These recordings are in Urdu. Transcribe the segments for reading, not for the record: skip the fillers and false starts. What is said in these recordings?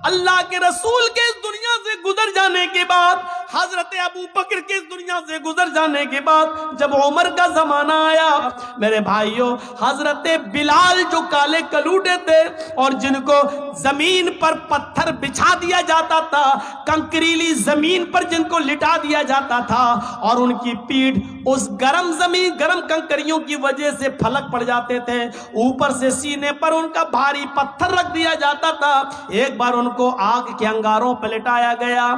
اللہ کے رسول کے اس دنیا سے گزر جانے کے بعد، حضرت ابو بکر کے اس دنیا سے گزر جانے کے بعد جب عمر کا زمانہ آیا، میرے بھائیوں، حضرت بلال جو کالے کلوٹے تھے اور جن کو زمین پر پتھر بچھا دیا جاتا تھا، کنکریلی زمین پر جن کو لٹا دیا جاتا تھا، اور ان کی پیٹھ اس گرم زمین، گرم کنکریوں کی وجہ سے پھلک پڑ جاتے تھے، اوپر سے سینے پر ان کا بھاری پتھر رکھ دیا جاتا تھا۔ ایک بار ان کو آگ کے انگاروں پہ لٹایا گیا۔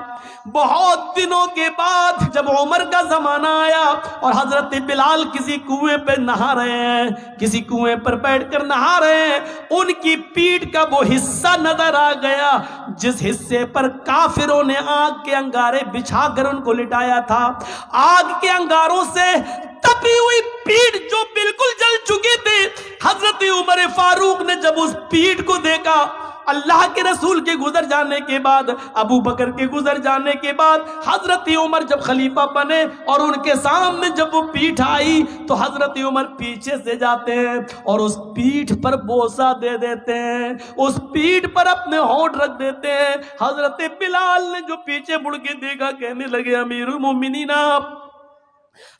بہت دنوں کے بعد جب عمر کا زمانہ آیا اور حضرت بلال کسی کنویں پہ نہا رہے ہیں، کسی کنویں پر بیٹھ کر نہا رہے ہیں، ان کی پیٹھ کا وہ حصہ نظر آ گیا جس حصے پر کافروں نے آگ کے انگارے بچھا کر ان کو لٹایا تھا۔ آگ کے انگاروں سے تپی ہوئی پیٹھ جو بالکل جل چکی تھی، حضرت عمر فاروق نے جب اس پیٹھ کو دیکھا، اللہ کے رسول کے گزر جانے کے بعد، ابو بکر کے گزر جانے کے بعد، حضرت عمر جب خلیفہ بنے اور ان کے سامنے جب وہ پیٹھ آئی تو حضرت عمر پیچھے سے جاتے ہیں اور اس پیٹھ پر بوسہ دے دیتے ہیں، اس پیٹھ پر اپنے ہونٹ رکھ دیتے ہیں۔ حضرت بلال نے جو پیچھے مڑ کے دیکھا، کہنے لگے امیر المومنین آپ۔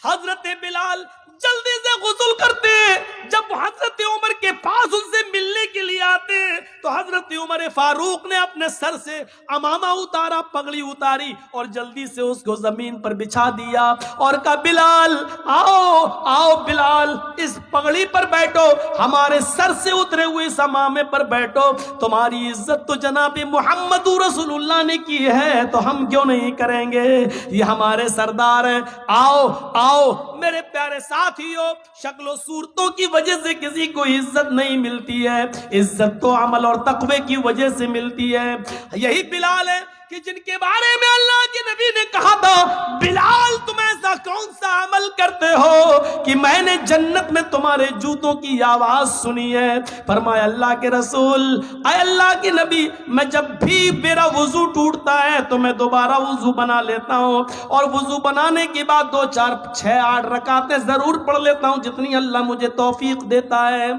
حضرت بلال جلدی سے غسل کرتے ہیں۔ جب حضرت عمر کے پاس ان سے ملنے کے لیے آتے ہیں تو حضرت عمر فاروق نے اپنے سر سے امامہ اتارا، پگڑی اتاری اور جلدی سے اس کو زمین پر بچھا دیا اور کہا بلال آؤ آؤ بلال، اس پگڑی پر بیٹھو، ہمارے سر سے اترے ہوئے اس امامے پر بیٹھو، تمہاری عزت تو جناب محمد رسول اللہ نے کی ہے تو ہم کیوں نہیں کریں گے، یہ ہمارے سردار ہیں، آؤ آؤ۔ میرے پیارے ساتھیوں، شکل و صورتوں کی وجہ سے کسی کو عزت نہیں ملتی ہے، عزت تو عمل اور تقوی کی وجہ سے ملتی ہے۔ یہی بلال ہے کہ جن کے بارے میں اللہ کے نبی نے کہا تھا بلال تم ایسا کون سا عمل کرتے ہو کہ میں نے جنت میں تمہارے جوتوں کی آواز سنی ہے۔ فرمایا اللہ کے رسول، اے اللہ کے نبی، میں جب بھی میرا وضو ٹوٹتا ہے تو میں دوبارہ وضو بنا لیتا ہوں اور وضو بنانے کے بعد 2 4 6 8 رکعتیں ضرور پڑھ لیتا ہوں جتنی اللہ مجھے توفیق دیتا ہے۔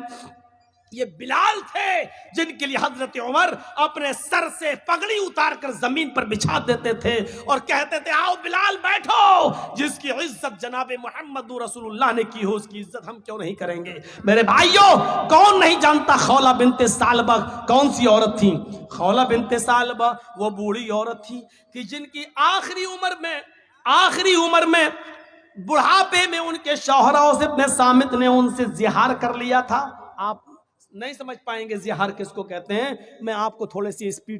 یہ بلال تھے جن کے لیے حضرت عمر اپنے سر سے پگڑی اتار کر زمین پر بچھا دیتے تھے اور کہتے تھے آؤ بلال بیٹھو، جس کی عزت جناب محمد رسول اللہ نے کی ہو اس کی عزت ہم کیوں نہیں کریں گے۔ میرے بھائیوں، کون نہیں جانتا خولہ بنت ثعلبہ کون سی عورت تھی؟ خولہ بنت ثعلبہ وہ بوڑھی عورت تھی کہ جن کی آخری عمر میں بڑھاپے میں ان کے شوہر اوس ابن صامت نے ان سے زہار کر لیا تھا۔ آپ نہیں سمجھ پائیں گے زہار کس کو کہتے ہیں، میں آپ کو تھوڑے سی اسپیڈ